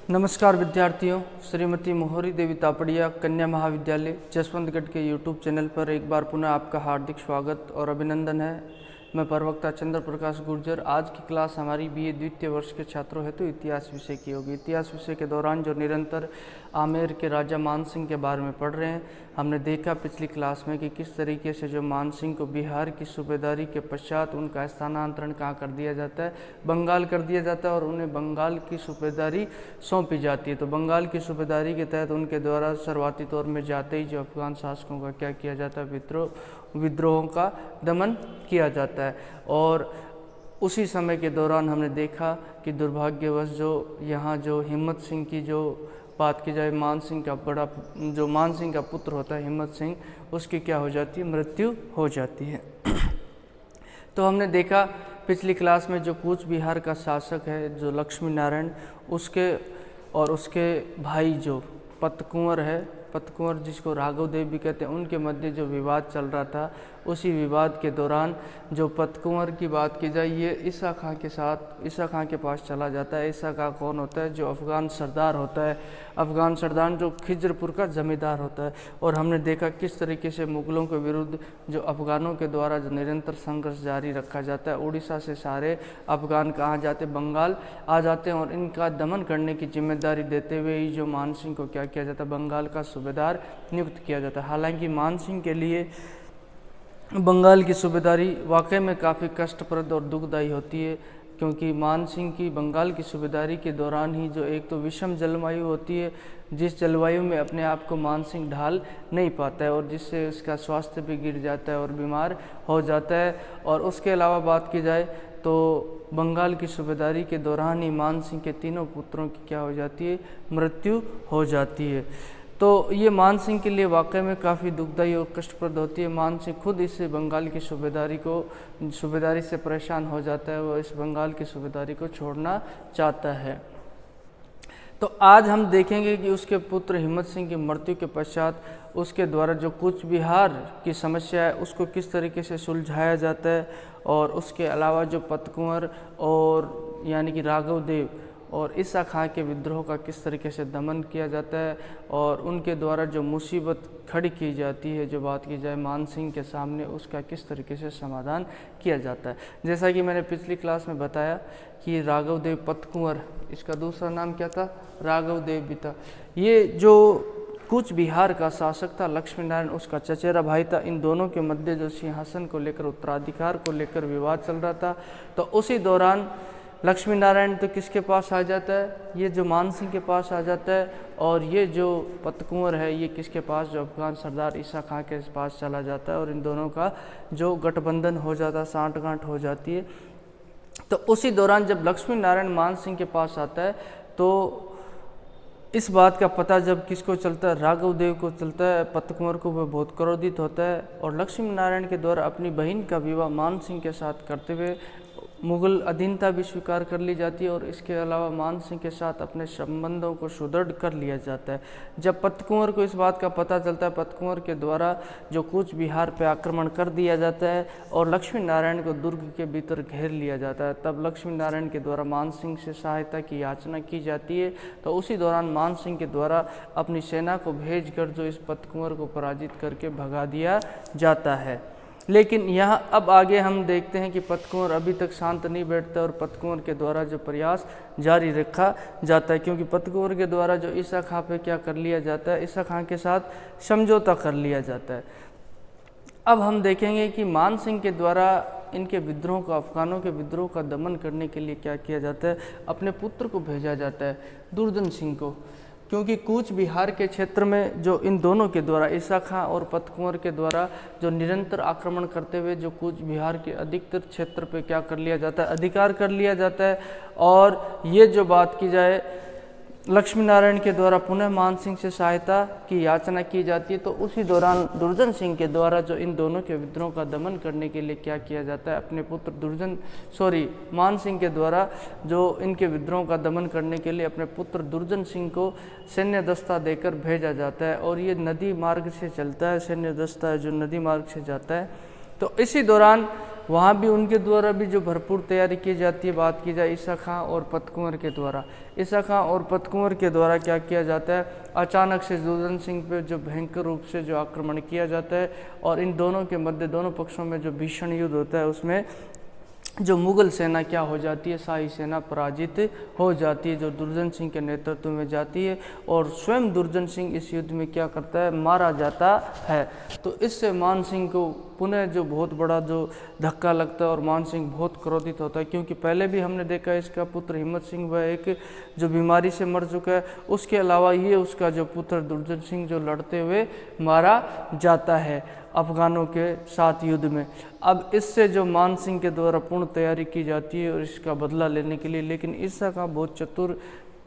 नमस्कार विद्यार्थियों, श्रीमती मोहरी देवी तापड़िया कन्या महाविद्यालय जसवंतगढ़ के यूट्यूब चैनल पर एक बार पुनः आपका हार्दिक स्वागत और अभिनंदन है। मैं प्रवक्ता चंद्र प्रकाश गुर्जर। आज की क्लास हमारी बीए द्वितीय वर्ष के छात्रों हेतु इतिहास विषय की होगी। इतिहास विषय के दौरान जो निरंतर आमेर के राजा मानसिंह के बारे में पढ़ रहे हैं, हमने देखा पिछली क्लास में कि किस तरीके से जो मानसिंह को बिहार की सूबेदारी के पश्चात उनका स्थानांतरण कहाँ कर दिया जाता है, बंगाल कर दिया जाता है और उन्हें बंगाल की सूबेदारी सौंपी जाती है। तो बंगाल की सूबेदारी के तहत उनके द्वारा शुरुआती तौर में जाते ही जो अफगान शासकों का क्या किया जाता है, विद्रोहों का दमन किया जाता है। और उसी समय के दौरान हमने देखा कि दुर्भाग्यवश जो यहाँ जो हिम्मत सिंह की जो बात की जाए, मानसिंह का पुत्र होता है हिम्मत सिंह, उसकी क्या हो जाती है, मृत्यु हो जाती है। तो हमने देखा पिछली क्लास में जो कूच बिहार का शासक है जो लक्ष्मी नारायण, उसके भाई जो पतकुंवर है, पतकुंवर जिसको राघव देव भी कहते हैं, उनके मध्य जो विवाद चल रहा था, उसी विवाद के दौरान जो पतकुंवर की बात की जाए, ये ईसा खां के पास चला जाता है। ईसा खां कौन होता है? जो अफ़गान सरदार होता है, अफ़गान सरदार जो खिजरपुर का जमींदार होता है। और हमने देखा किस तरीके से मुग़लों के विरुद्ध जो अफ़गानों के द्वारा जो निरंतर संघर्ष जारी रखा जाता है। उड़ीसा से सारे अफ़गान कहाँ जाते, बंगाल आ जाते हैं और इनका दमन करने की जिम्मेदारी देते हुए ही जो मानसिंह को क्या किया जाता है, बंगाल का सूबेदार नियुक्त किया जाता है। हालांकि मानसिंह के लिए बंगाल की सूबेदारी वाकई में काफ़ी कष्टप्रद और दुखदायी होती है, क्योंकि मानसिंह की बंगाल की सूबेदारी के दौरान ही जो एक तो विषम जलवायु होती है, जिस जलवायु में अपने आप को मानसिंह ढाल नहीं पाता है और जिससे उसका स्वास्थ्य भी गिर जाता है और बीमार हो जाता है। और उसके अलावा बात की जाए तो बंगाल की सूबेदारी के दौरान ही मानसिंह के तीनों पुत्रों की क्या हो जाती है, मृत्यु हो जाती है। तो ये मानसिंह के लिए वाकई में काफ़ी दुखदायी और कष्टप्रद होती है। मानसिंह खुद इस बंगाल की सूबेदारी से परेशान हो जाता है, वो इस बंगाल की सूबेदारी को छोड़ना चाहता है। तो आज हम देखेंगे कि उसके पुत्र हिम्मत सिंह की मृत्यु के पश्चात उसके द्वारा जो कूच बिहार की समस्या है उसको किस तरीके से सुलझाया जाता है, और उसके अलावा जो पतकुंवर और यानी कि राघव देव और ईसा खां के विद्रोह का किस तरीके से दमन किया जाता है, और उनके द्वारा जो मुसीबत खड़ी की जाती है, जो बात की जाए मानसिंह के सामने, उसका किस तरीके से समाधान किया जाता है। जैसा कि मैंने पिछली क्लास में बताया कि राघव देव पतकुंवर, इसका दूसरा नाम क्या था, राघव देव भी था। ये जो कूच बिहार का शासक था लक्ष्मी नारायण, उसका चचेरा भाई था। इन दोनों के मध्य जो सिंहासन को लेकर, उत्तराधिकार को लेकर विवाद चल रहा था। तो उसी दौरान लक्ष्मी नारायण तो किसके पास आ जाता है, ये जो मानसिंह के पास आ जाता है, और ये जो पतकुंवर है ये किसके पास, जो अफगान सरदार ईसा खां के पास चला जाता है, और इन दोनों का जो गठबंधन हो जाता है, सांठगांठ हो जाती है। तो उसी दौरान जब लक्ष्मी नारायण मानसिंह के पास आता है तो इस बात का पता जब किसको चलता है, राघव देव को चलता है, पतकुंवर को वह बहुत क्रोधित होता है और लक्ष्मी नारायण के द्वारा अपनी बहन का विवाह मानसिंह के साथ करते हुए मुग़ल अधीनता भी स्वीकार कर ली जाती है, और इसके अलावा मानसिंह के साथ अपने संबंधों को सुदृढ़ कर लिया जाता है। जब पतकुंवर को इस बात का पता चलता है, पतकुंवर के द्वारा जो कूच बिहार पर आक्रमण कर दिया जाता है और लक्ष्मी नारायण को दुर्ग के भीतर घेर लिया जाता है, तब लक्ष्मी नारायण के द्वारा मानसिंह से सहायता की याचना की जाती है। तो उसी दौरान मानसिंह के द्वारा अपनी सेना को भेजकर जो इस पतकुंवर को पराजित करके भगा दिया जाता है। लेकिन यहाँ अब आगे हम देखते हैं कि पतकुंवर अभी तक शांत नहीं बैठता और पतकुंवर के द्वारा जो प्रयास जारी रखा जाता है, क्योंकि पतकुंवर के द्वारा जो ईसा खां पे क्या कर लिया जाता है, ईसा खां के साथ समझौता कर लिया जाता है। अब हम देखेंगे कि मानसिंह के द्वारा इनके विद्रोह का, अफगानों के विद्रोह का दमन करने के लिए क्या किया जाता है, अपने पुत्र को भेजा जाता है, दुर्जन सिंह को। क्योंकि कूच बिहार के क्षेत्र में जो इन दोनों के द्वारा, ईसा खां और पतकुंवर के द्वारा जो निरंतर आक्रमण करते हुए जो कूच बिहार के अधिकतर क्षेत्र पे क्या कर लिया जाता है, अधिकार कर लिया जाता है। और ये जो बात की जाए लक्ष्मी नारायण के द्वारा पुनः मानसिंह से सहायता की याचना की जाती है। तो उसी दौरान दुर्जन सिंह के द्वारा जो इन दोनों के विद्रोह का दमन करने के लिए क्या किया जाता है, अपने पुत्र मानसिंह के द्वारा जो इनके विद्रोह का दमन करने के लिए अपने पुत्र दुर्जन सिंह को सैन्य दस्ता देकर भेजा जाता है। और ये नदी मार्ग से चलता है, सैन्य दस्ता है जो नदी मार्ग से जाता है। तो इसी दौरान वहाँ भी उनके द्वारा भी जो भरपूर तैयारी की जाती है। बात की जाए ईसा खां और पतकुंवर के द्वारा, ईसा खां और पतकुंवर के द्वारा क्या किया जाता है, अचानक से दुर्जन सिंह पे जो भयंकर रूप से जो आक्रमण किया जाता है और इन दोनों के मध्य दोनों पक्षों में जो भीषण युद्ध होता है उसमें जो मुगल सेना क्या हो जाती है, शाही सेना पराजित हो जाती है, जो दुर्जन सिंह के नेतृत्व में जाती है और स्वयं दुर्जन सिंह इस युद्ध में क्या करता है, मारा जाता है। तो इससे मान सिंह को पुनः जो बहुत बड़ा जो धक्का लगता है और मान सिंह बहुत क्रोधित होता है, क्योंकि पहले भी हमने देखा है इसका पुत्र हिम्मत सिंह वह एक जो बीमारी से मर चुका है, उसके अलावा ये उसका जो पुत्र दुर्जन सिंह जो लड़ते हुए मारा जाता है अफगानों के साथ युद्ध में। अब इससे जो मान सिंह के द्वारा पूर्ण तैयारी की जाती है और इसका बदला लेने के लिए, लेकिन ईसा खां बहुत चतुर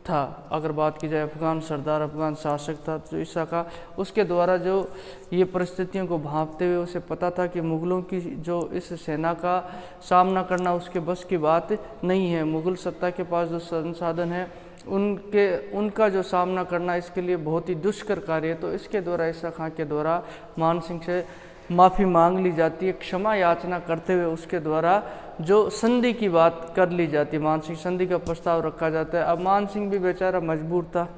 था। अगर बात की जाए अफगान सरदार, अफगान शासक था तो ईसा खां, उसके द्वारा जो ये परिस्थितियों को भांपते हुए उसे पता था कि मुग़लों की जो इस सेना का सामना करना उसके बस की बात नहीं है। मुग़ल सत्ता के पास जो संसाधन है उनका जो सामना करना इसके लिए बहुत ही दुष्कर कार्य है। तो इसके द्वारा ईसा खां के द्वारा मान सिंह से माफ़ी मांग ली जाती है, क्षमा याचना करते हुए उसके द्वारा जो संधि की बात कर ली जाती है, मान सिंह संधि का प्रस्ताव रखा जाता है। अब मान सिंह भी बेचारा मजबूर था,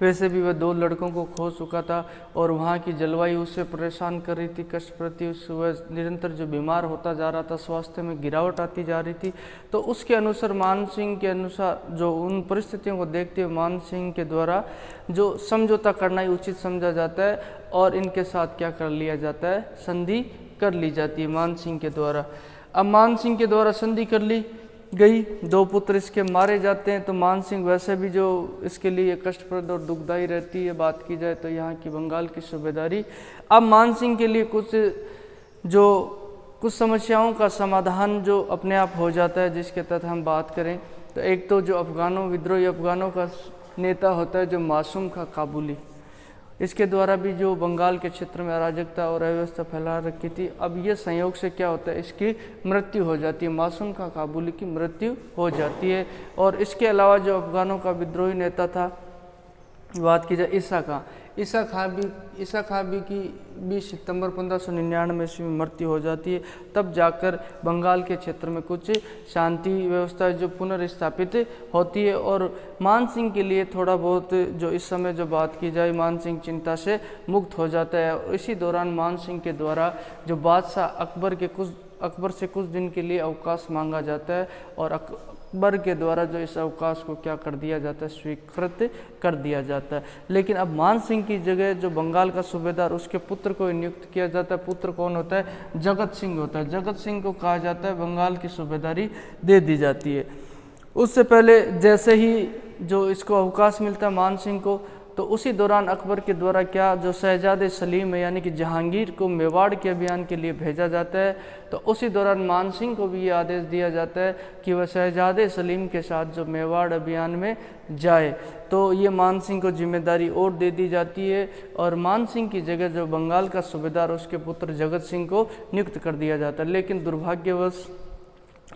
वैसे भी वह 2 लड़कों को खो चुका था और वहाँ की जलवायु उसे परेशान कर रही थी, कष्ट प्रति वह निरंतर जो बीमार होता जा रहा था, स्वास्थ्य में गिरावट आती जा रही थी। तो उसके अनुसार मान सिंह के अनुसार जो उन परिस्थितियों को देखते हुए मान सिंह के द्वारा जो समझौता करना ही उचित समझा जाता है और इनके साथ क्या कर लिया जाता है, संधि कर ली जाती है मान सिंह के द्वारा। अब मान सिंह के द्वारा संधि कर ली गई, 2 पुत्र इसके मारे जाते हैं। तो मान सिंह वैसे भी जो इसके लिए कष्टप्रद और दुखदायी रहती है, बात की जाए तो यहाँ की बंगाल की सूबेदारी। अब मान सिंह के लिए कुछ समस्याओं का समाधान जो अपने आप हो जाता है, जिसके तहत हम बात करें तो एक तो जो विद्रोही अफगानों का नेता होता है जो मासूम खां काबुली, इसके द्वारा भी जो बंगाल के क्षेत्र में अराजकता और अव्यवस्था फैला रखी थी। अब ये संयोग से क्या होता है, इसकी मृत्यु हो जाती है, मासूम खां काबुली की मृत्यु हो जाती है। और इसके अलावा जो अफगानों का विद्रोही नेता था, बात की जाए ईसा खां की 20 सितंबर 1599 ईस्वी में मृत्यु हो जाती है। तब जाकर बंगाल के क्षेत्र में कुछ शांति व्यवस्था जो पुनर्स्थापित होती है और मान सिंह के लिए थोड़ा बहुत जो इस समय जो बात की जाए, मान सिंह चिंता से मुक्त हो जाता है। और इसी दौरान मान सिंह के द्वारा जो बादशाह अकबर से कुछ दिन के लिए अवकाश मांगा जाता है और अकबर के द्वारा जो इस अवकाश को क्या कर दिया जाता है, स्वीकृत कर दिया जाता है। लेकिन अब मान सिंह की जगह जो बंगाल का सूबेदार उसके पुत्र को नियुक्त किया जाता है। पुत्र कौन होता है, जगत सिंह होता है। जगत सिंह को कहा जाता है बंगाल की सूबेदारी दे दी जाती है। उससे पहले जैसे ही जो इसको अवकाश मिलता है मान सिंह को, तो उसी दौरान अकबर के द्वारा क्या जो शहजादे सलीम है यानी कि जहांगीर को मेवाड़ के अभियान के लिए भेजा जाता है। तो उसी दौरान मान सिंह को भी ये आदेश दिया जाता है कि वह शहजादे सलीम के साथ जो मेवाड़ अभियान में जाए। तो ये मान सिंह को जिम्मेदारी और दे दी जाती है और मान सिंह की जगह जो बंगाल का सूबेदार उसके पुत्र जगत सिंह को नियुक्त कर दिया जाता है। लेकिन दुर्भाग्यवश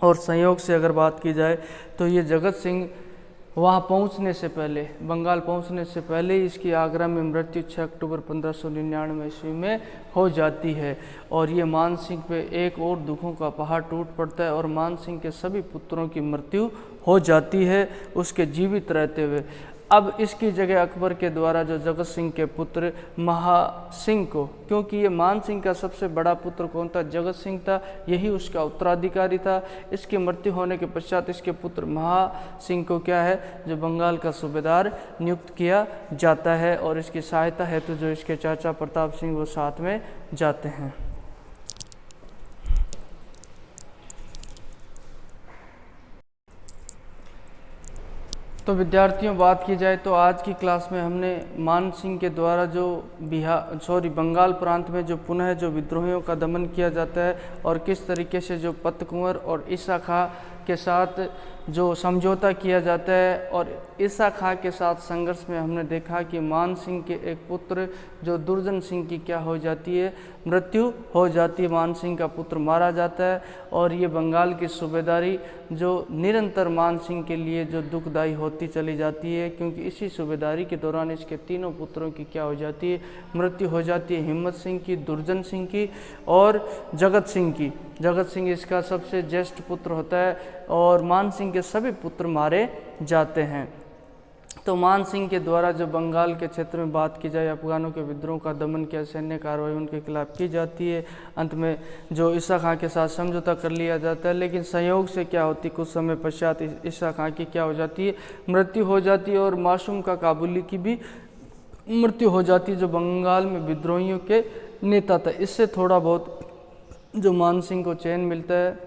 और संयोग से अगर बात की जाए तो ये जगत सिंह वहाँ पहुँचने से पहले, बंगाल पहुँचने से पहले ही इसकी आगरा में मृत्यु 6 अक्टूबर 1599 ईस्वी में हो जाती है। और ये मान सिंह पे एक और दुखों का पहाड़ टूट पड़ता है और मान सिंह के सभी पुत्रों की मृत्यु हो जाती है उसके जीवित रहते हुए। अब इसकी जगह अकबर के द्वारा जो जगत सिंह के पुत्र महासिंह को, क्योंकि ये मान सिंह का सबसे बड़ा पुत्र कौन था, जगत सिंह था, यही उसका उत्तराधिकारी था। इसकी मृत्यु होने के पश्चात इसके पुत्र महासिंह को क्या है, जो बंगाल का सूबेदार नियुक्त किया जाता है और इसकी सहायता हेतु जो इसके चाचा प्रताप सिंह वो साथ में जाते हैं। तो विद्यार्थियों, बात की जाए तो आज की क्लास में हमने मान सिंह के द्वारा जो बंगाल प्रांत में जो पुनः जो विद्रोहियों का दमन किया जाता है और किस तरीके से जो पतकुंवर और ईसा खां के साथ जो समझौता किया जाता है। और ईसा खां के साथ संघर्ष में हमने देखा कि मान सिंह के एक पुत्र जो दुर्जन सिंह की क्या हो जाती है, मृत्यु हो जाती है, मान सिंह का पुत्र मारा जाता है। और ये बंगाल की सूबेदारी जो निरंतर मान सिंह के लिए जो दुखदायी होती चली जाती है, क्योंकि इसी सूबेदारी के दौरान इसके तीनों पुत्रों की क्या हो जाती है, मृत्यु हो जाती है, हिम्मत सिंह की, दुर्जन सिंह की और जगत सिंह की। जगत सिंह इसका सबसे ज्येष्ठ पुत्र होता है और मान सिंह के सभी पुत्र मारे जाते हैं। तो मान सिंह के द्वारा जो बंगाल के क्षेत्र में बात की जाए, अफगानों के विद्रोह का दमन किया, सैन्य कार्रवाई उनके खिलाफ की जाती है। अंत में जो ईसा खां के साथ समझौता कर लिया जाता है, लेकिन संयोग से क्या होती, कुछ समय पश्चात ईसा खां की क्या हो जाती है, मृत्यु हो जाती है और मासूम का काबुली की भी मृत्यु हो जाती है, जो बंगाल में विद्रोहियों के नेता था। इससे थोड़ा बहुत जो मान सिंह को चैन मिलता है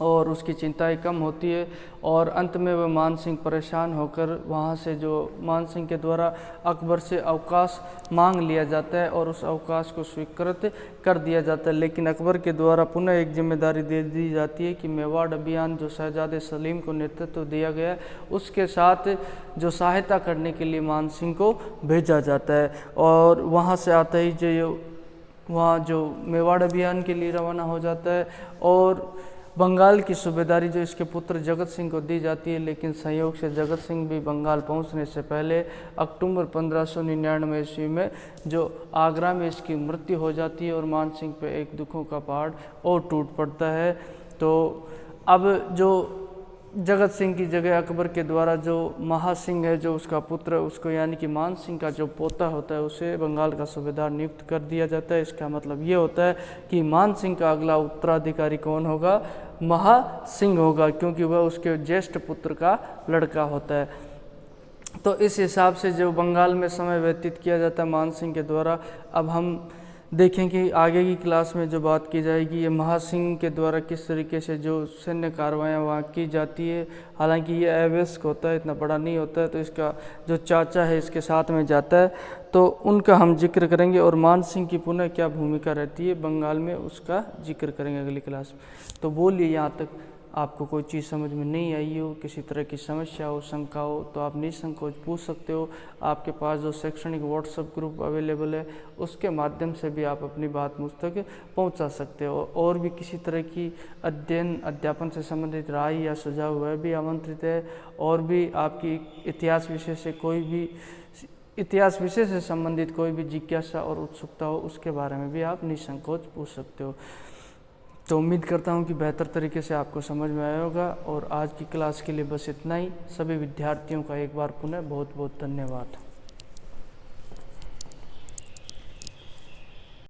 और उसकी चिंताएं कम होती है। और अंत में वह मान सिंह परेशान होकर वहाँ से जो मान सिंह के द्वारा अकबर से अवकाश मांग लिया जाता है और उस अवकाश को स्वीकृत कर दिया जाता है। लेकिन अकबर के द्वारा पुनः एक जिम्मेदारी दे दी जाती है कि मेवाड़ अभियान जो शहजादे सलीम को नेतृत्व दिया गया है, उसके साथ जो सहायता करने के लिए मान सिंह को भेजा जाता है। और वहाँ से आता ही जो वहाँ जो मेवाड़ अभियान के लिए रवाना हो जाता है और बंगाल की सूबेदारी जो इसके पुत्र जगत सिंह को दी जाती है। लेकिन संयोग से जगत सिंह भी बंगाल पहुंचने से पहले अक्टूबर 1599 ईस्वी में जो आगरा में इसकी मृत्यु हो जाती है और मान सिंह पे एक दुखों का पहाड़ और टूट पड़ता है। तो अब जो जगत सिंह की जगह अकबर के द्वारा जो महासिंह है, जो उसका पुत्र है, उसको यानी कि मान सिंह का जो पोता होता है, उसे बंगाल का सूबेदार नियुक्त कर दिया जाता है। इसका मतलब ये होता है कि मान सिंह का अगला उत्तराधिकारी कौन होगा, महासिंह होगा, क्योंकि वह उसके ज्येष्ठ पुत्र का लड़का होता है। तो इस हिसाब से जो बंगाल में समय व्यतीत किया जाता है मान सिंह के द्वारा। अब हम देखें कि आगे की क्लास में जो बात की जाएगी, ये महासिंह के द्वारा किस तरीके से जो सैन्य कार्रवाइयाँ वहाँ की जाती है। हालांकि ये अवयस्क होता है, इतना बड़ा नहीं होता है, तो इसका जो चाचा है इसके साथ में जाता है, तो उनका हम जिक्र करेंगे। और मान सिंह की पुनः क्या भूमिका रहती है बंगाल में, उसका जिक्र करेंगे अगली क्लास में। तो बोलिए, यहाँ तक आपको कोई चीज़ समझ में नहीं आई हो, किसी तरह की समस्या हो, शंका हो, तो आप निसंकोच पूछ सकते हो। आपके पास जो शैक्षणिक व्हाट्सएप ग्रुप अवेलेबल है, उसके माध्यम से भी आप अपनी बात मुझ तक पहुंचा सकते हो। और भी किसी तरह की अध्यापन से संबंधित राय या सुझाव वह भी आमंत्रित है। और भी आपकी इतिहास विषय से संबंधित कोई भी जिज्ञासा और उत्सुकता हो, उसके बारे में भी आप निसंकोच पूछ सकते हो। तो उम्मीद करता हूँ कि बेहतर तरीके से आपको समझ में आया होगा। और आज की क्लास के लिए बस इतना ही। सभी विद्यार्थियों का एक बार पुनः बहुत बहुत धन्यवाद।